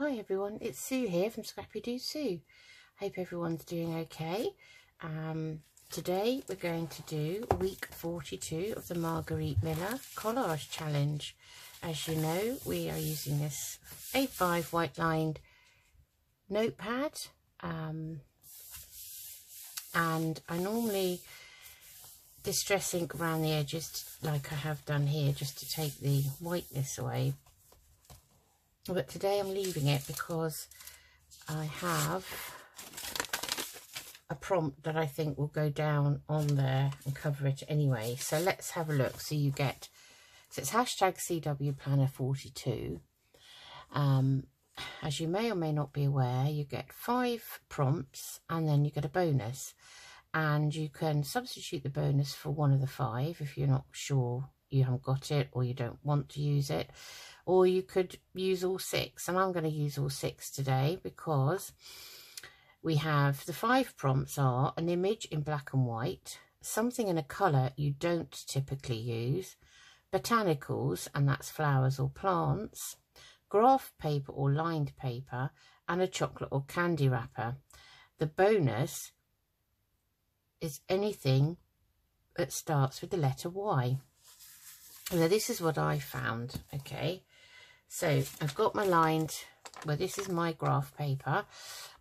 Hi everyone, it's Sue here from Scrappy Doo Sue. Hope everyone's doing okay. Today we're going to do week 42 of the Margarete Miller collage challenge. As you know, we are using this A5 white lined notepad, and I normally distress ink around the edges like I have done here, just to take the whiteness away. But today I'm leaving it because I have a prompt that I think will go down on there and cover it anyway. So let's have a look. So you get, so it's hashtag CW Planner 42. As you may or may not be aware, you get 5 prompts and then you get a bonus. And you can substitute the bonus for one of the 5 if you're not sure you haven't got it or you don't want to use it. Or you could use all 6, and I'm going to use all 6 today because we have the 5 prompts are an image in black and white, something in a colour you don't typically use, botanicals, and that's flowers or plants, graph paper or lined paper, and a chocolate or candy wrapper. The bonus is anything that starts with the letter Y. Now this is what I found, okay. So I've got my lined, well, this is my graph paper,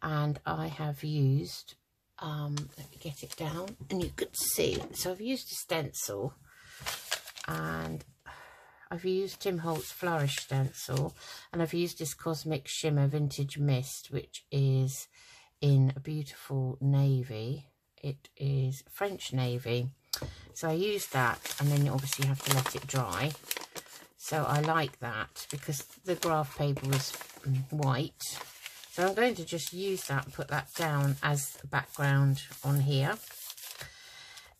and I have used, let me get it down and you could see. So I've used a stencil, and I've used Tim Holtz Flourish stencil, and I've used this Cosmic Shimmer Vintage Mist, which is in a beautiful navy. It is French navy. So I used that, and then you obviously have to let it dry. So I like that because the graph paper was white. So I'm going to just use that and put that down as a background on here.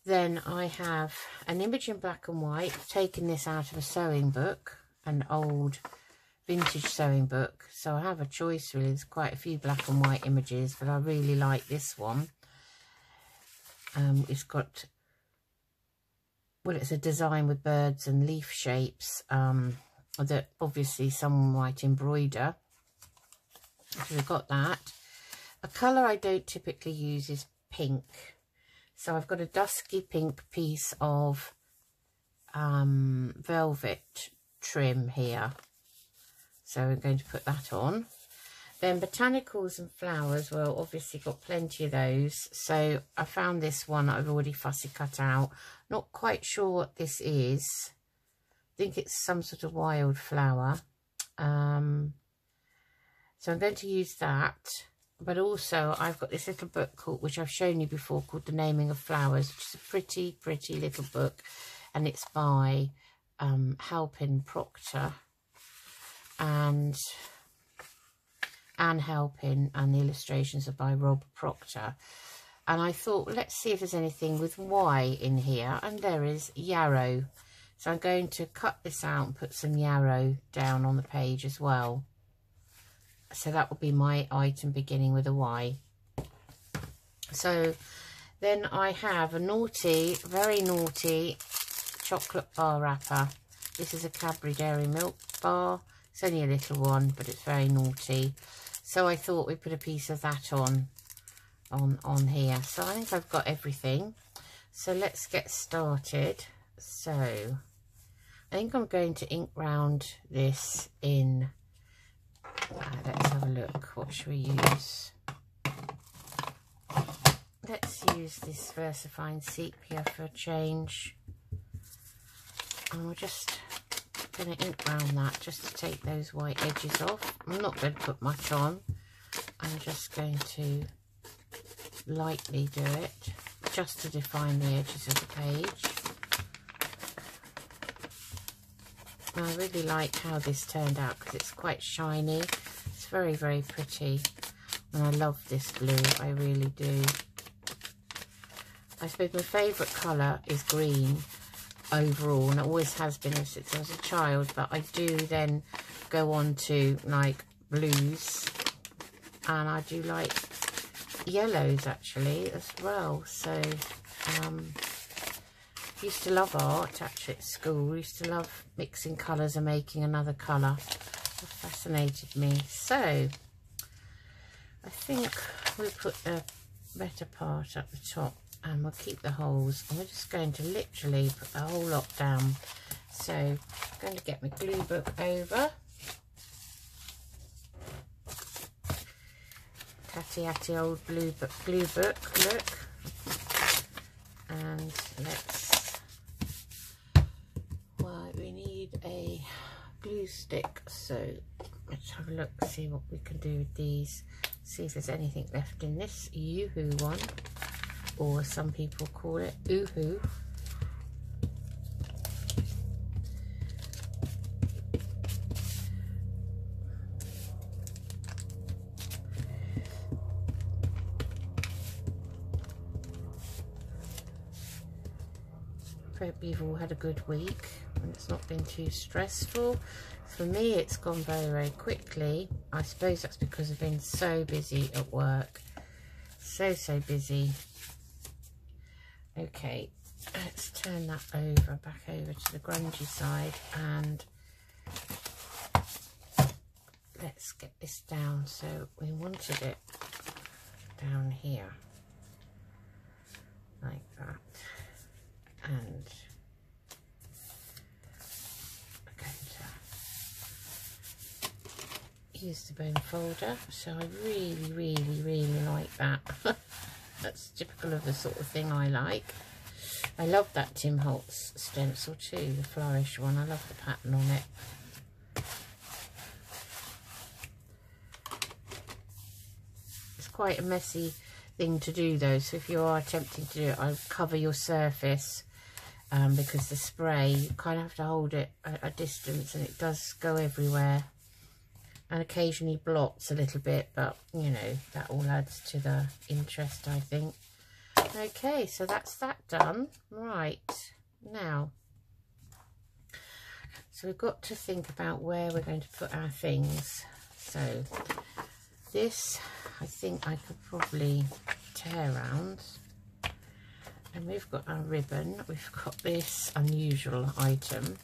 Then I have an image in black and white. I've taken this out of a sewing book, an old vintage sewing book. So I have a choice really. There's quite a few black and white images, but I really like this one. It's got, well, it's a design with birds and leaf shapes that obviously someone might embroider. So we've got that. A colour I don't typically use is pink. So I've got a dusky pink piece of velvet trim here. So we're going to put that on. Then botanicals and flowers, well, obviously got plenty of those. So I found this one I've already fussy cut out. Not quite sure what this is. I think it's some sort of wildflower. So I'm going to use that. But also I've got this little book called, which I've shown you before, called The Naming of Flowers, which is a pretty, pretty little book. And it's by Halpin Proctor. And Anne Halpin, and the illustrations are by Rob Proctor. And I thought, let's see if there's anything with Y in here, and there is yarrow. So I'm going to cut this out and put some yarrow down on the page as well. So that will be my item beginning with a Y. So then I have a naughty, very naughty chocolate bar wrapper. This is a Cadbury Dairy Milk bar. It's only a little one, but it's very naughty. So I thought we'd put a piece of that on here. So I think I've got everything. So let's get started. So I think I'm going to ink round this in, let's have a look. What should we use? Let's use this VersaFine Sepia for a change. And we're just going to ink round that just to take those white edges off. I'm not going to put much on. I'm just going to lightly do it just to define the edges of the page. And I really like how this turned out because it's quite shiny. It's very, very pretty. And I love this blue, I really do. I suppose my favourite colour is green overall, and it always has been since I was a child, but I do then go on to like blues, and I do like yellows actually as well. So used to love art actually at school. We used to love mixing colours and making another colour. How fascinated me. So I think we'll put the better part at the top and we'll keep the holes, and we're just going to literally put the whole lot down. So I'm going to get my glue book over. Tatty old glue book, look. And we need a glue stick, so let's have a look, see what we can do with these, see if there's anything left in this yoo-hoo one, or some people call it ooh-hoo. Hope you've all had a good week and it's not been too stressful. For me, it's gone very, very quickly. I suppose that's because I've been so busy at work. So busy. Okay, let's turn that back over to the grungy side, and let's get this down. So we wanted it down here, like that. And I'm going to use the bone folder. So I really like that. That's typical of the sort of thing I like. I love that Tim Holtz stencil too, the flourish one. I love the pattern on it. It's quite a messy thing to do though, so if you are attempting to do it, I'll cover your surface. Because the spray, you kind of have to hold it at a distance, and it does go everywhere and occasionally blots a little bit, but you know, that all adds to the interest, I think. Okay, so that's that done. Right, now, so we've got to think about where we're going to put our things. So this, I think I could probably tear around. And we've got our ribbon, we've got this unusual item.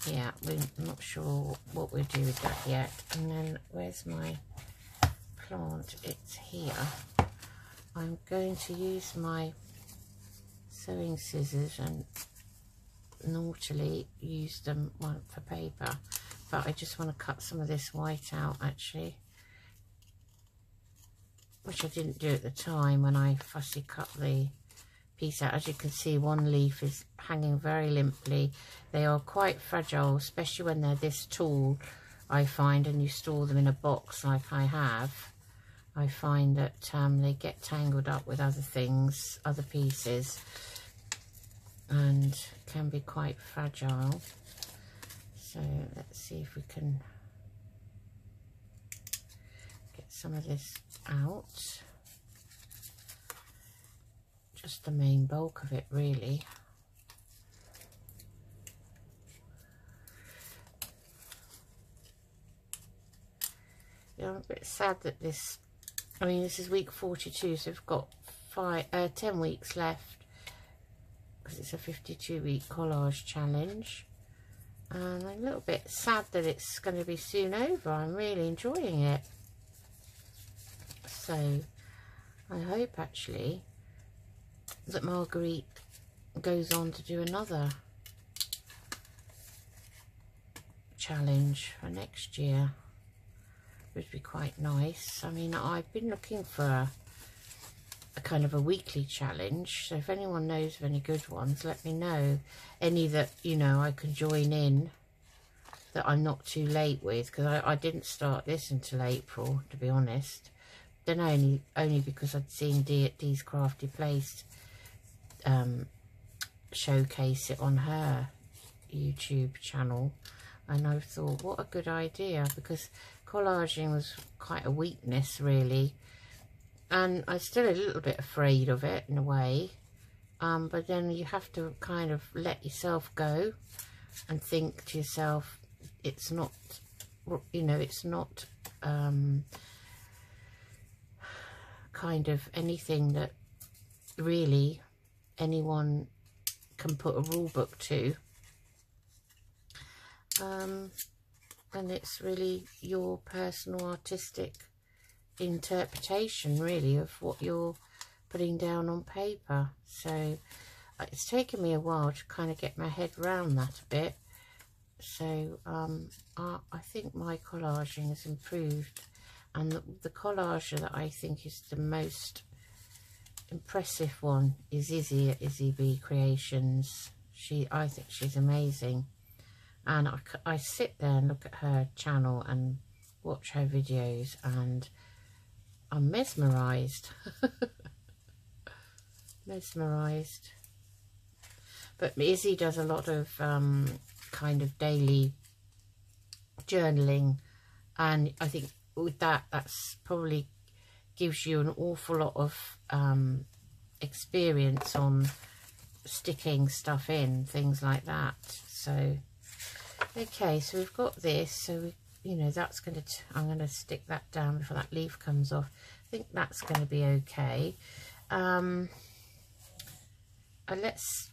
Yeah, we're not sure what we'll do with that yet. And then where's my plant? It's here. I'm going to use my sewing scissors and naughtily use them for paper. But I just want to cut some of this white out actually, which I didn't do at the time when I fussy cut the piece out. As you can see, one leaf is hanging very limply. They are quite fragile, especially when they're this tall, I find, and you store them in a box like I have. I find that they get tangled up with other things, other pieces, and can be quite fragile. So let's see if we can get some of this out. Just the main bulk of it really. Yeah, I'm a bit sad that this, I mean, this is week 42, so we've got 10 weeks left, because it's a 52-week collage challenge. And I'm a little bit sad that it's going to be soon over. I'm really enjoying it. So I hope actually that Margarete goes on to do another challenge for next year, which would be quite nice. I mean, I've been looking for a kind of a weekly challenge, so if anyone knows of any good ones, let me know. Any that, you know, I can join in, that I'm not too late with, because I didn't start this until April, to be honest. Then only because I'd seen Dee's Crafty Place showcase it on her YouTube channel, and I thought, what a good idea, because collaging was quite a weakness really, and I'm still a little bit afraid of it in a way, but then you have to kind of let yourself go and think to yourself, it's not, you know, it's not kind of anything that really anyone can put a rule book to. and it's really your personal artistic interpretation really of what you're putting down on paper. So it's taken me a while to kind of get my head around that a bit. So I think my collaging has improved, and the collager that I think is the most impressive one is Izzy at Izzy B Creations. I think she's amazing, and I sit there and look at her channel and watch her videos, and I'm mesmerised. Mesmerised. But Izzy does a lot of kind of daily journaling, and I think with that's probably gives you an awful lot of experience on sticking stuff in, things like that. So okay, so we've got this, so you know that's going to, I'm going to stick that down before that leaf comes off. I think that's going to be okay. Let's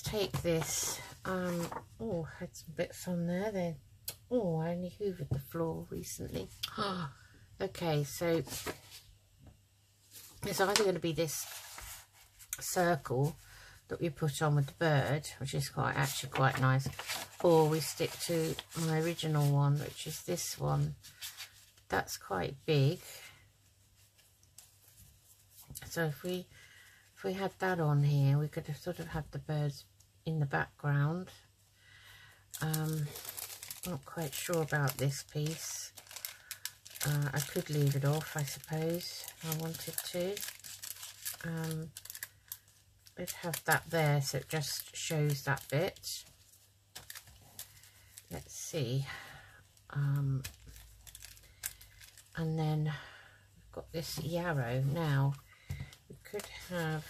take this. Oh, I had some bits on there then. Oh, I only hoovered the floor recently. Okay, so it's either going to be this circle that we put on with the bird, which is actually quite nice, or we stick to my original one, which is this one. That's quite big. So if we had that on here, we could have sort of had the birds in the background. Not quite sure about this piece. I could leave it off, I suppose, if I wanted to. I'd have that there, so it just shows that bit. Let's see. And then we've got this yarrow. Now, we could have,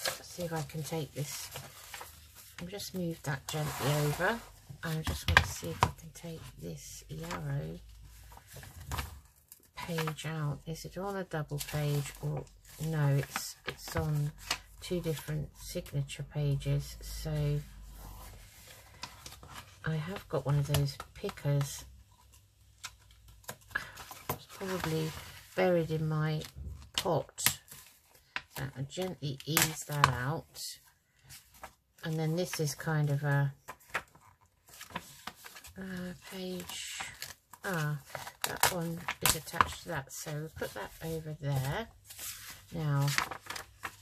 let's see if I can take this. I'll just move that gently over. I just want to see if I can take this yarrow page out. Is it on a double page, or no, it's on two different signature pages. So I have got one of those pickers. It's probably buried in my pot. So I gently ease that out, and then this is kind of a page. That one is attached to that, so we'll put that over there. Now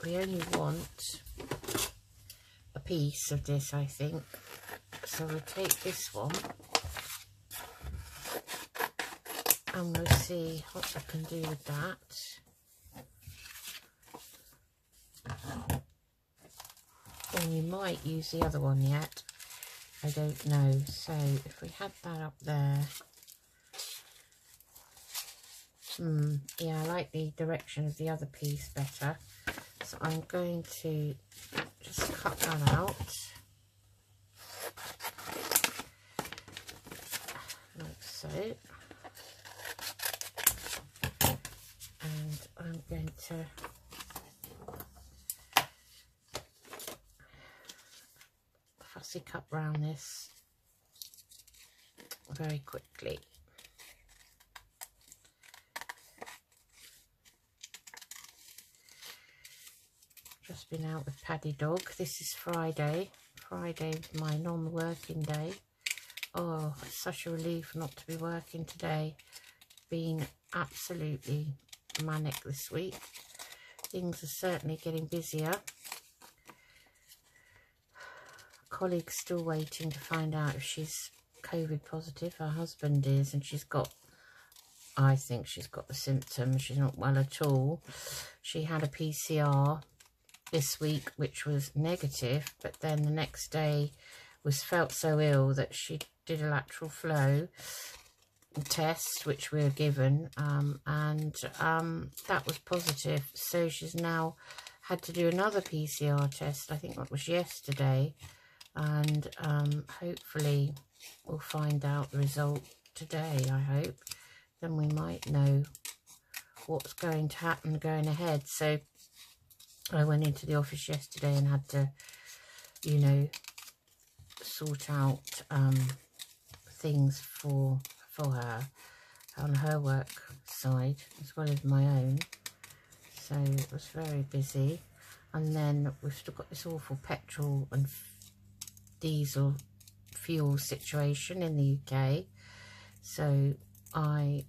we only want a piece of this, I think, so we'll take this one and we'll see what I can do with that. And you might use the other one yet, I don't know. So if we had that up there, yeah, I like the direction of the other piece better, so I'm going to just cut that out like so, and I'm going to fussy cut round this very quickly. Just been out with Paddy Dog. This is Friday. Friday is my non-working day. Oh, it's such a relief not to be working today. Been absolutely manic this week. Things are certainly getting busier. Colleague's still waiting to find out if she's COVID positive. Her husband is, and she's got, I think she's got the symptoms. She's not well at all. She had a PCR this week which was negative, but then the next day felt so ill that she did a lateral flow test, which we were given, and that was positive. So she's now had to do another PCR test. I think that was yesterday, and hopefully we'll find out the result today, I hope. Then we might know what's going to happen going ahead. So I went into the office yesterday and had to, you know, sort out things for her on her work side as well as my own, so it was very busy. And then we've still got this awful petrol and diesel fuel situation in the UK, so I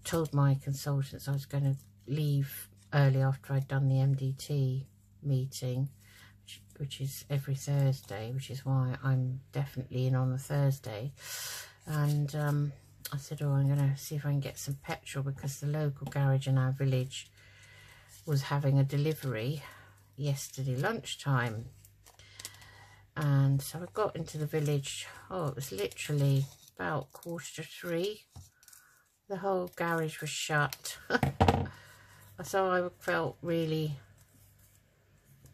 told my consultants I was going to leave early after I'd done the MDT meeting, which is every Thursday, which is why I'm definitely in on a Thursday. And I said, oh, I'm going to see if I can get some petrol, because the local garage in our village was having a delivery yesterday lunchtime. And so I got into the village, oh, it was literally about 3:15. The whole garage was shut. So I felt really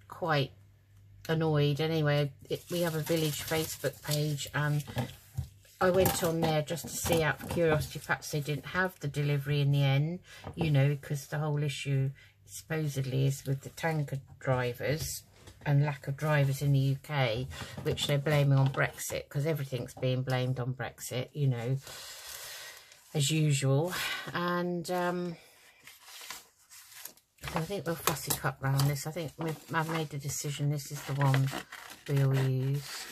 quite annoyed. Anyway, we have a village Facebook page, and I went on there just to see, out of curiosity, perhaps they didn't have the delivery in the end, you know, because the whole issue supposedly is with the tanker drivers and lack of drivers in the UK, which they're blaming on Brexit, because everything's being blamed on Brexit, you know, as usual. And I think we'll fussy cut round this. I think I've made the decision this is the one we'll use.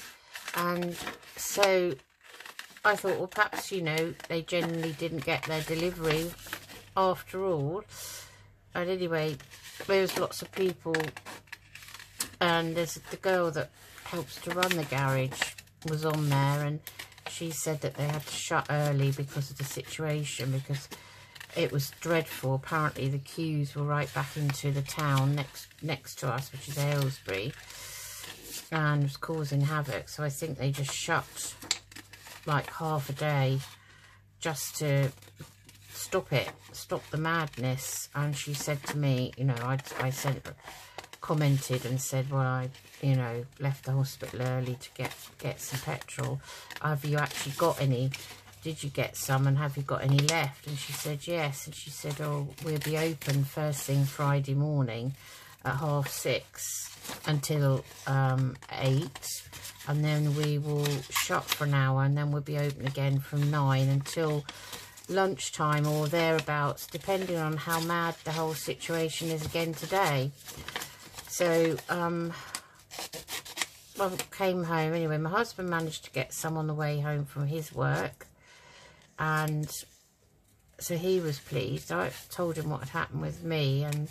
And so I thought, well, perhaps, you know, they genuinely didn't get their delivery after all. And anyway, there was lots of people, and there's the girl that helps to run the garage was on there, and she said that they had to shut early because of the situation, because it was dreadful. Apparently the queues were right back into the town next to us, which is Aylesbury, and was causing havoc. So I think they just shut like half a day just to stop the madness. And she said to me, you know, I commented and said, well, I, you know, left the hospital early to get some petrol. Have you actually got any? Did you get some, and have you got any left? And she said yes. And she said, oh, we'll be open first thing Friday morning at 6:30 until 8, and then we will shut for an hour, and then we'll be open again from 9 until lunchtime or thereabouts, depending on how mad the whole situation is again today. So I came home anyway. My husband managed to get some on the way home from his work, and so he was pleased. I told him what had happened with me, and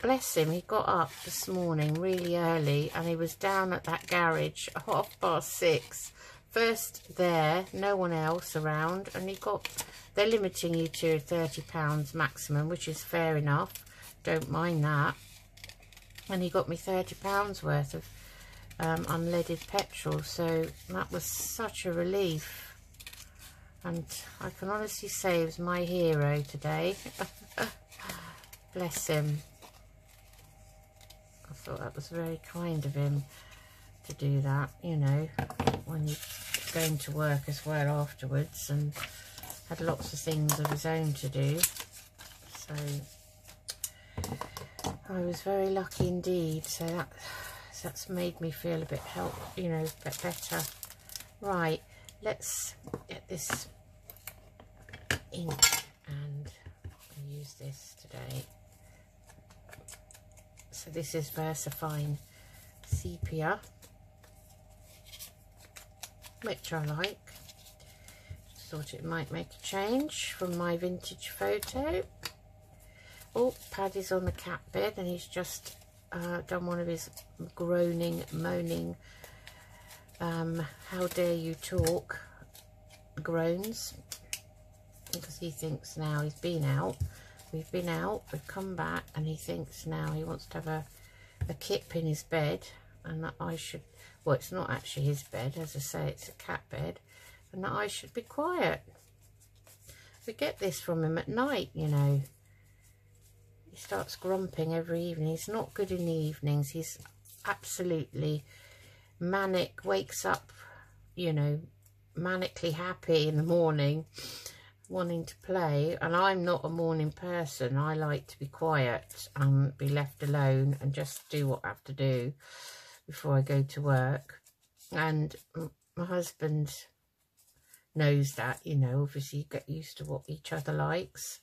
bless him, he got up this morning really early, and he was down at that garage at 6:30. First there, no one else around, and they're limiting you to £30 maximum, which is fair enough, don't mind that. And he got me £30 worth of unleaded petrol, so that was such a relief. And I can honestly say he was my hero today. Bless him. I thought that was very kind of him to do that, you know, when you're going to work as well afterwards, and had lots of things of his own to do. So I was very lucky indeed. So that's made me feel a bit you know, a bit better. Right, let's get this ink and use this today. So this is VersaFine Sepia, which I like. Just thought it might make a change from my vintage photo. Oh, Paddy's on the cat bed, and he's just done one of his groaning, moaning, how dare you talk groans, because he thinks now he's been out. We've been out, we've come back, and he thinks now he wants to have a kip in his bed, and that I should, well, it's not actually his bed, as I say, it's a cat bed, and that I should be quiet. We get this from him at night, you know. He starts grumping every evening. He's not good in the evenings. He's absolutely manic, wakes up, you know, manically happy in the morning, wanting to play, and I'm not a morning person. I like to be quiet and be left alone and just do what I have to do before I go to work. And my husband knows that, you know, obviously you get used to what each other likes,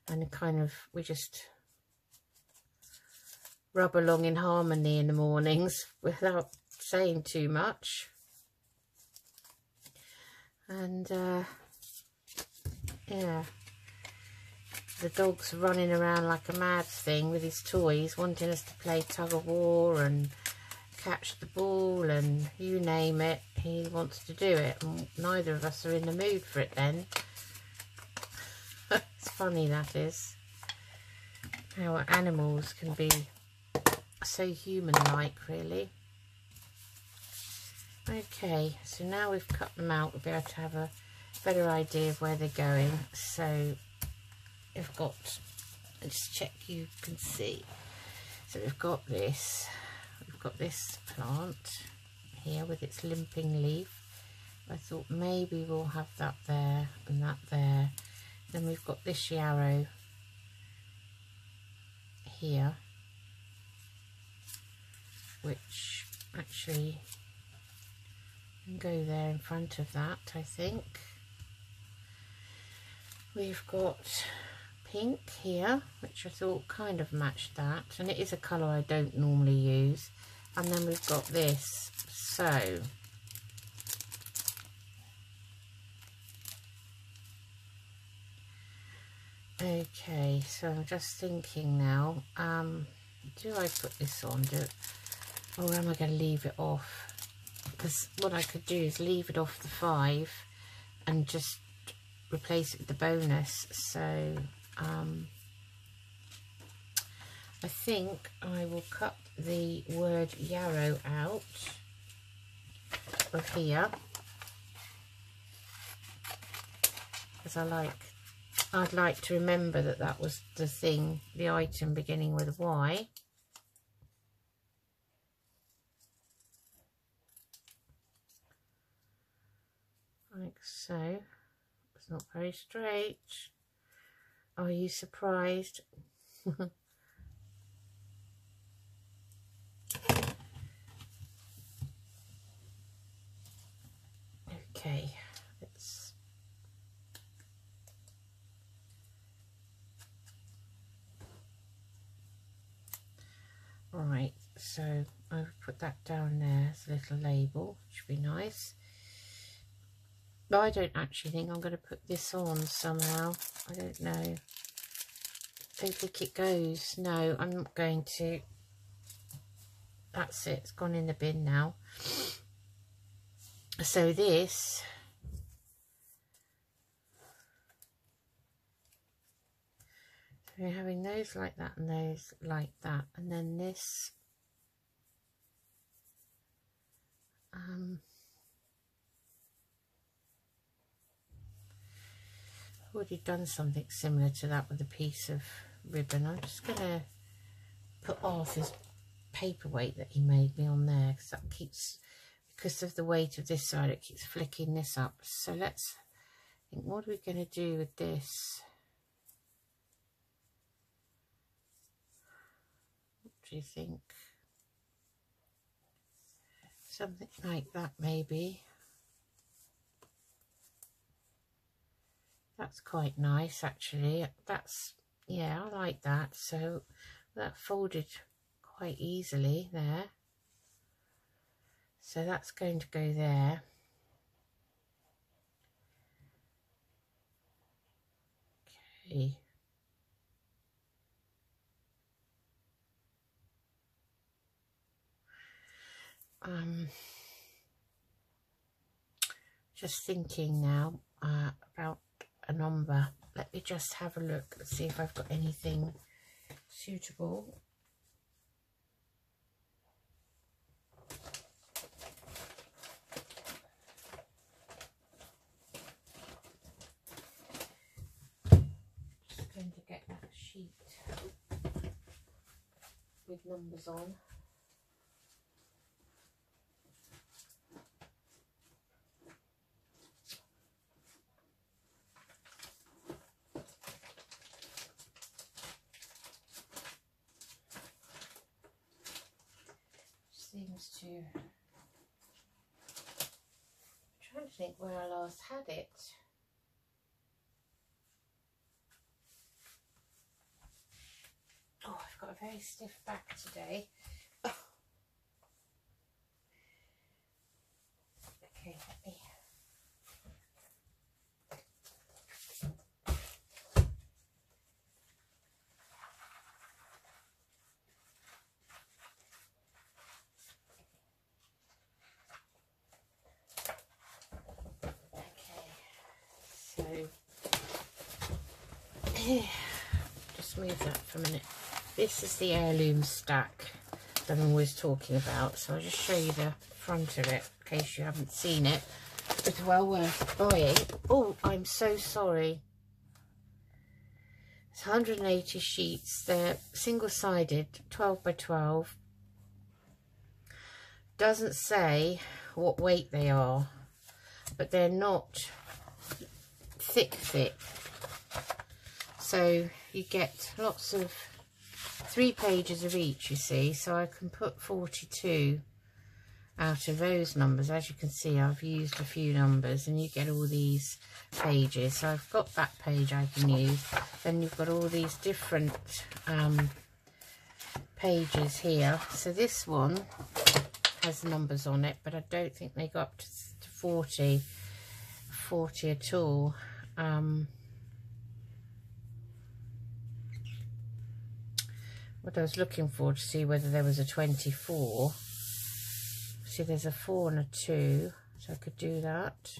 and kind of we just rub along in harmony in the mornings without saying too much. And yeah, the dog's running around like a mad thing with his toys, wanting us to play tug of war and catch the ball and you name it, he wants to do it, and neither of us are in the mood for it then. It's funny, that is, how animals can be so human-like, really. Okay, so now we've cut them out, we'll be able to have a better idea of where they're going. So we've got, let's check you can see. So we've got this plant here with its limping leaf. I thought maybe we'll have that there and that there. Then we've got this yarrow here, which actually can go there in front of that, I think. We've got pink here, which I thought kind of matched that, and it is a colour I don't normally use. And then we've got this. So okay, so I'm just thinking now, do I put this on, or am I going to leave it off? Because what I could do is leave it off the 5 and just replace it with the bonus. So I think I will cut the word yarrow out of here, because I'd like to remember that that was the thing, the item beginning with a Y. Like so. It's not very straight. Are you surprised? Okay, let's right, so I've put that down there as a little label, which would be nice. But I don't actually think I'm going to put this on somehow. I don't know. I don't think it goes. No, I'm not going to. That's it. It's gone in the bin now. So this, so we're having those like that and those like that, and then this I've already done something similar to that with a piece of ribbon. I'm just going to put Arthur's paperweight that he made me on there, because that keeps, because of the weight of this side, it keeps flicking this up. So let's think, what are we going to do with this? What do you think? Something like that, maybe. That's quite nice, actually. That's, yeah, I like that. So that folded quite easily there. So that's going to go there. Okay. Just thinking now about a number. Let me just have a look and see if I've got anything suitable. Just going to get that sheet with numbers on. seems to... I'm trying to think where I last had it. Oh, I've got a very stiff back today. Okay, let me... So, just move that for a minute. This is the Heirloom Stack that I'm always talking about. So I'll just show you the front of it in case you haven't seen it. It's well worth buying. Oh, I'm so sorry. It's 180 sheets. They're single-sided, 12 by 12. Doesn't say what weight they are, but they're not thick, so you get lots of 3 pages of each, you see, so I can put 42 out of those numbers. As you can see, I've used a few numbers and you get all these pages. So I've got that page I can use, then you've got all these different pages here. So this one has numbers on it, but I don't think they got to 40 at all. What I was looking for to see whether there was a 24. See, there's a 4 and a 2, so I could do that.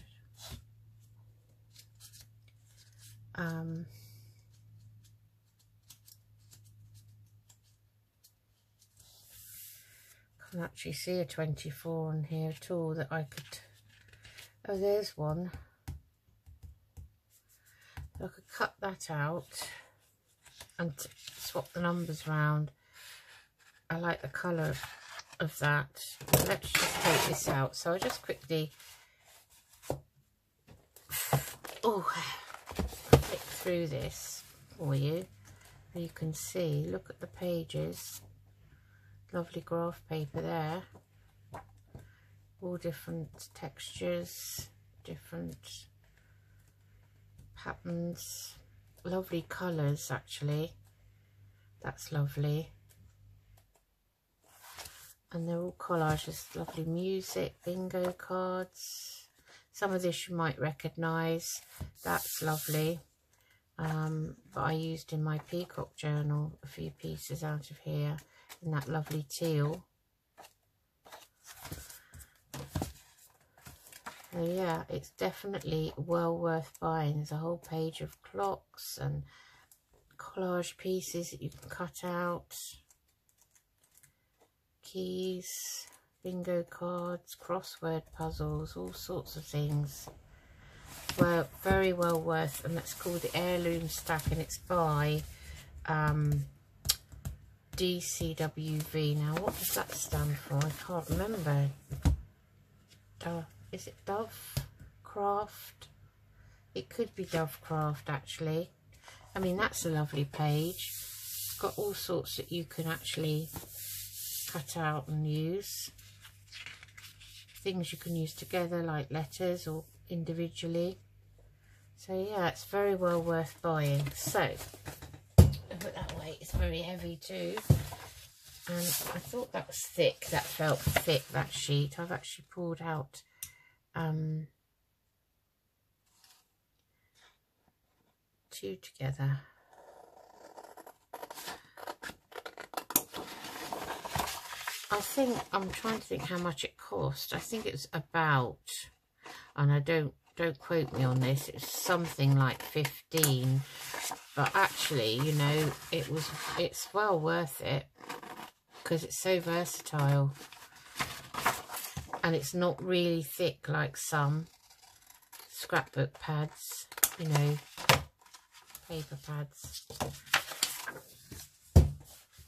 Can't actually see a 24 on here at all that I could... Oh, there's one. I could cut that out and swap the numbers around. I like the colour of that. Let's just take this out. So I'll just quickly flick through this for you. You can see, look at the pages. Lovely graph paper there. All different textures, different patterns, lovely colours actually. That's lovely. And they're all collages, lovely music, bingo cards. Some of this you might recognise. That's lovely. But I used in my peacock journal a few pieces out of here in that lovely teal. So yeah, it's definitely well worth buying. There's a whole page of clocks and collage pieces that you can cut out. Keys, bingo cards, crossword puzzles, all sorts of things. Well, very well worth, and that's called the Heirloom Stack, and it's by DCWV. Now, what does that stand for? I can't remember. Is it Dove Craft? It could be Dove Craft actually. I mean, that's a lovely page. It's got all sorts that you can actually cut out and use. Things you can use together like letters or individually. So yeah, it's very well worth buying. So I put that away. It's very heavy too. And I thought that was thick. That felt thick, that sheet. I've actually pulled out two together. I think, I'm trying to think how much it cost. I think it was about, and I don't quote me on this, it's something like 15, but actually, you know, it's well worth it because it's so versatile. And it's not really thick like some scrapbook pads, you know, paper pads.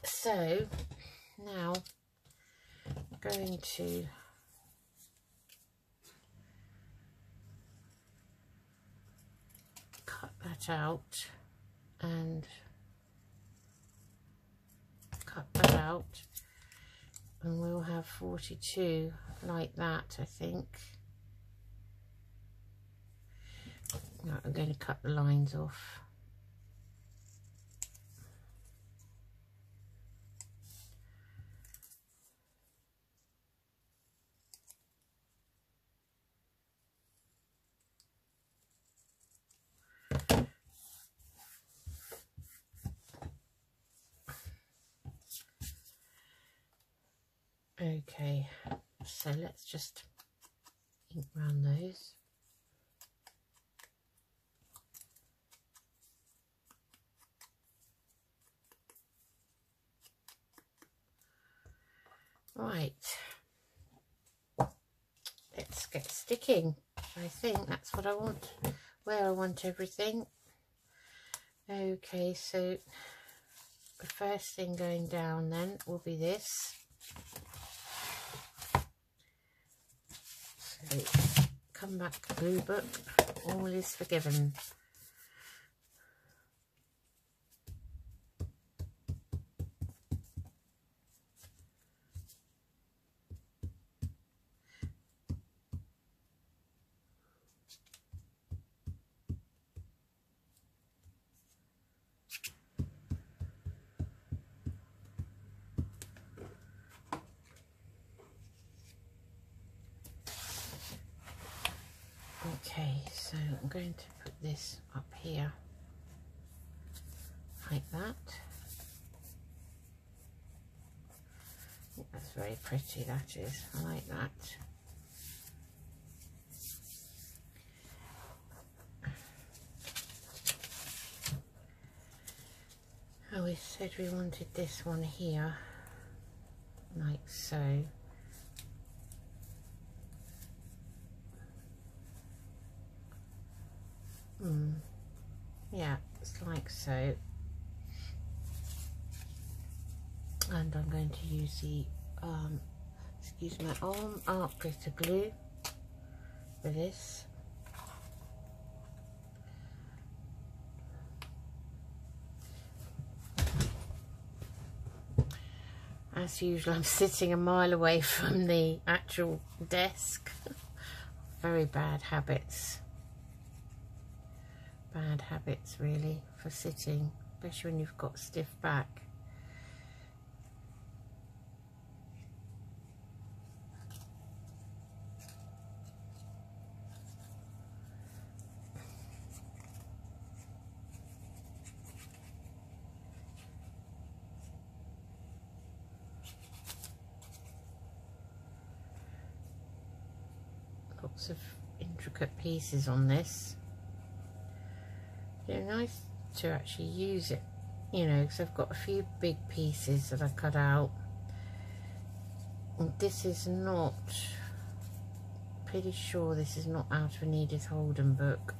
So now I'm going to cut that out and cut that out. and we'll have 42 like that, I think. Right, I'm going to cut the lines off. Okay, so let's just ink around those. Right, let's get sticking. I think that's what I want, where I want everything. Okay, so the first thing going down then will be this. So come back to glue book, all is forgiven. Okay, so I'm going to put this up here like that. I think that's very pretty, that is. I like that. Oh, we said we wanted this one here, like so. Yeah, it's like so. And I'm going to use the excuse my arm, art glitter glue for this. As usual, I'm sitting a mile away from the actual desk. Very bad habits. Bad habits really for sitting, especially when you've got stiff back. Lots of intricate pieces on this. They're nice to actually use it, you know, because I've got a few big pieces that I cut out. And this is not, pretty sure this is not out of an Edith Holden book.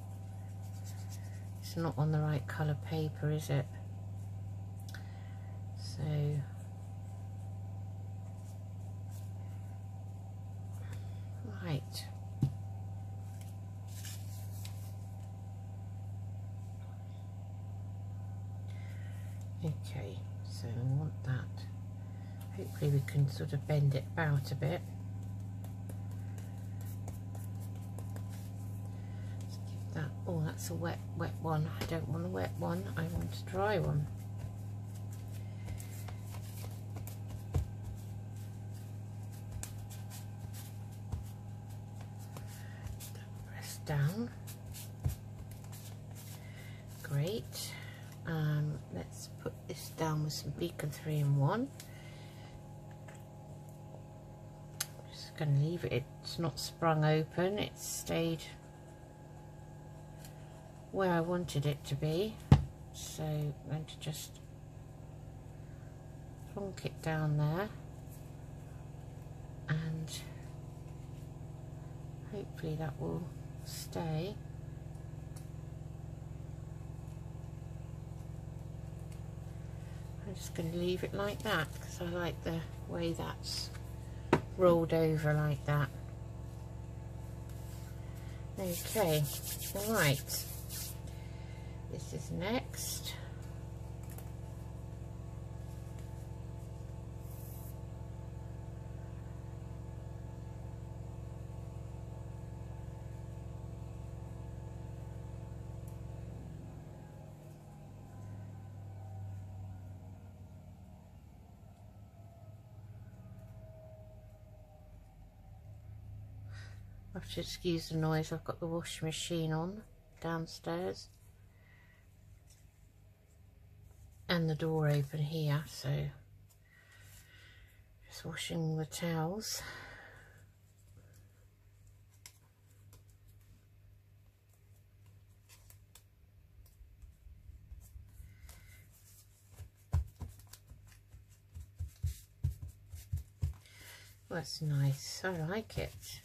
It's not on the right colour paper, is it? So, right. Okay, so I want that. Hopefully we can sort of bend it about a bit. Let's give that, oh, that's a wet one. I don't want a wet one, I want a dry one. Press down. Great. Let's put this down with some Beacon 3-in-1. Just going to leave it, it's not sprung open, it's stayed where I wanted it to be. So I'm going to just plonk it down there and hopefully that will stay. I'm just going to leave it like that because I like the way that's rolled over like that. Okay, alright, this is next. I have to excuse the noise, I've got the washing machine on downstairs and the door open here, so just washing the towels. That's nice, I like it.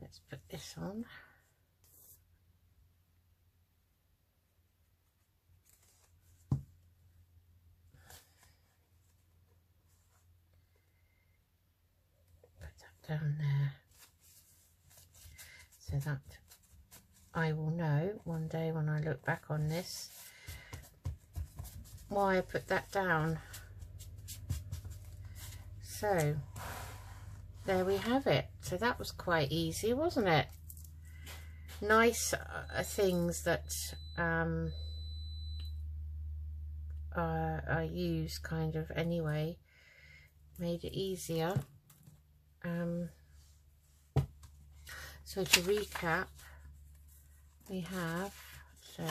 Let's put this on. Put that down there. So that I will know one day when I look back on this why I put that down. So there we have it. So that was quite easy, wasn't it? Nice things that I use kind of anyway, made it easier. So to recap, we have, so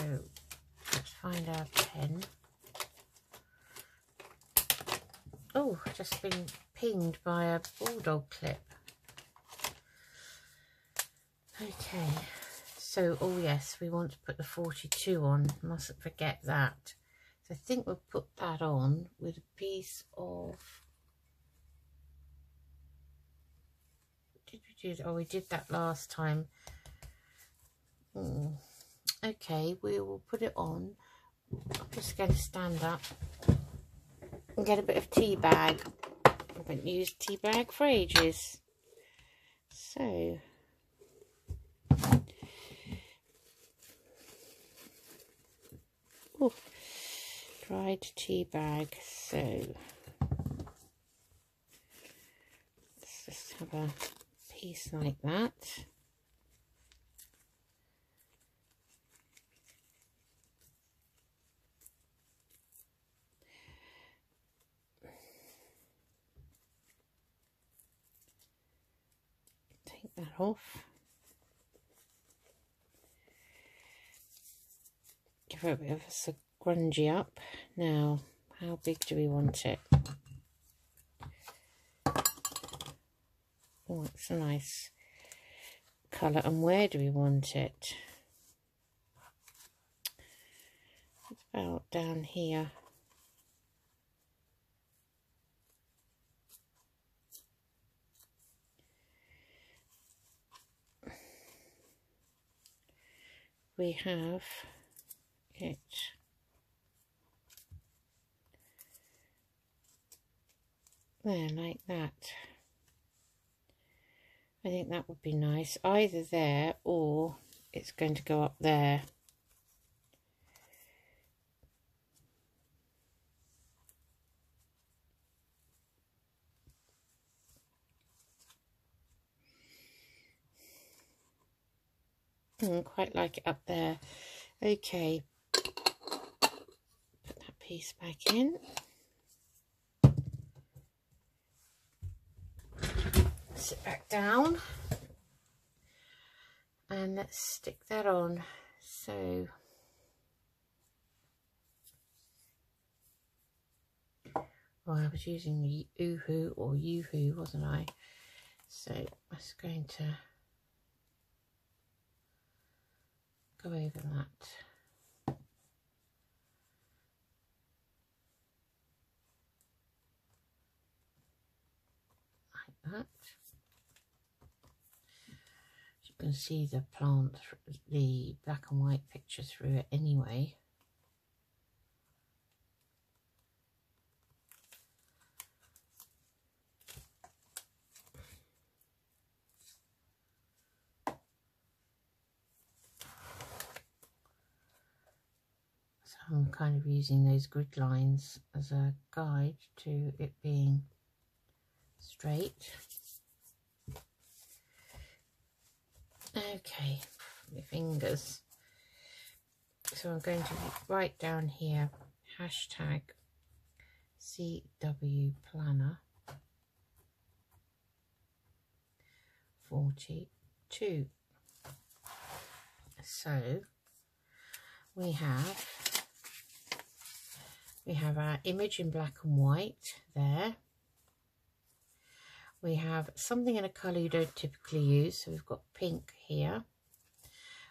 let's find our pen. Oh, I've just been pinged by a bulldog clip. Okay, so, oh yes, we want to put the 42 on, mustn't forget that. So I think we'll put that on with a piece of, did we do that? Oh, we did that last time. Okay, we will put it on. I'm just going to stand up and get a bit of tea bag. I haven't used tea bag for ages. So, oh, dried tea bag. So, let's just have a piece like that. Take that off. Give it a bit of a scrunchie up. Now, how big do we want it? Oh, it's a nice colour. And where do we want it? It's about down here. We have it there, like that. I think that would be nice, either there or it's going to go up there. Quite like it up there. Okay, put that piece back in. Sit back down and let's stick that on. So I was using the Oohoo or Yoo-hoo, wasn't I? So I'm just going to go over that. Like that. You can see the plant, the black and white picture through it anyway. So I'm kind of using those grid lines as a guide to it being straight. Okay, my fingers. So I'm going to write down here hashtag CW Planner 42. So we have our image in black and white there. We have something in a colour you don't typically use, so we've got pink here.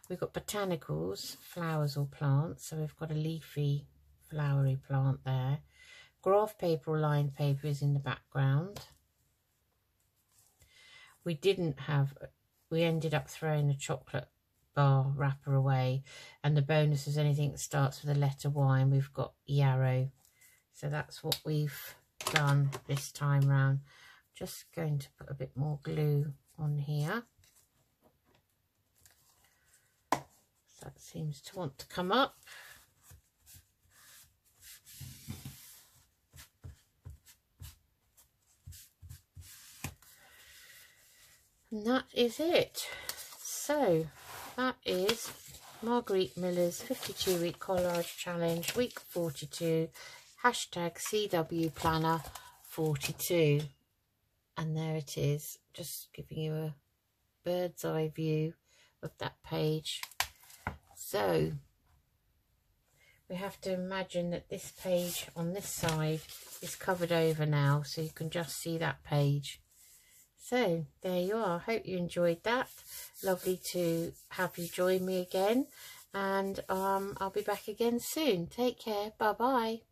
We've got botanicals, flowers or plants, so we've got a leafy flowery plant there. Graph paper or lined paper is in the background. We ended up throwing the chocolate bar wrapper away, and the bonus is anything that starts with the letter Y, and we've got yarrow. So that's what we've done this time round. Just going to put a bit more glue on here. So that seems to want to come up. And that is it. So that is Margarete Miller's 52-week collage challenge, week 42, hashtag CW Planner 42. And there it is, just giving you a bird's eye view of that page. So we have to imagine that this page on this side is covered over now, so you can just see that page. So there you are. Hope you enjoyed that. Lovely to have you join me again, and I'll be back again soon. Take care. Bye bye.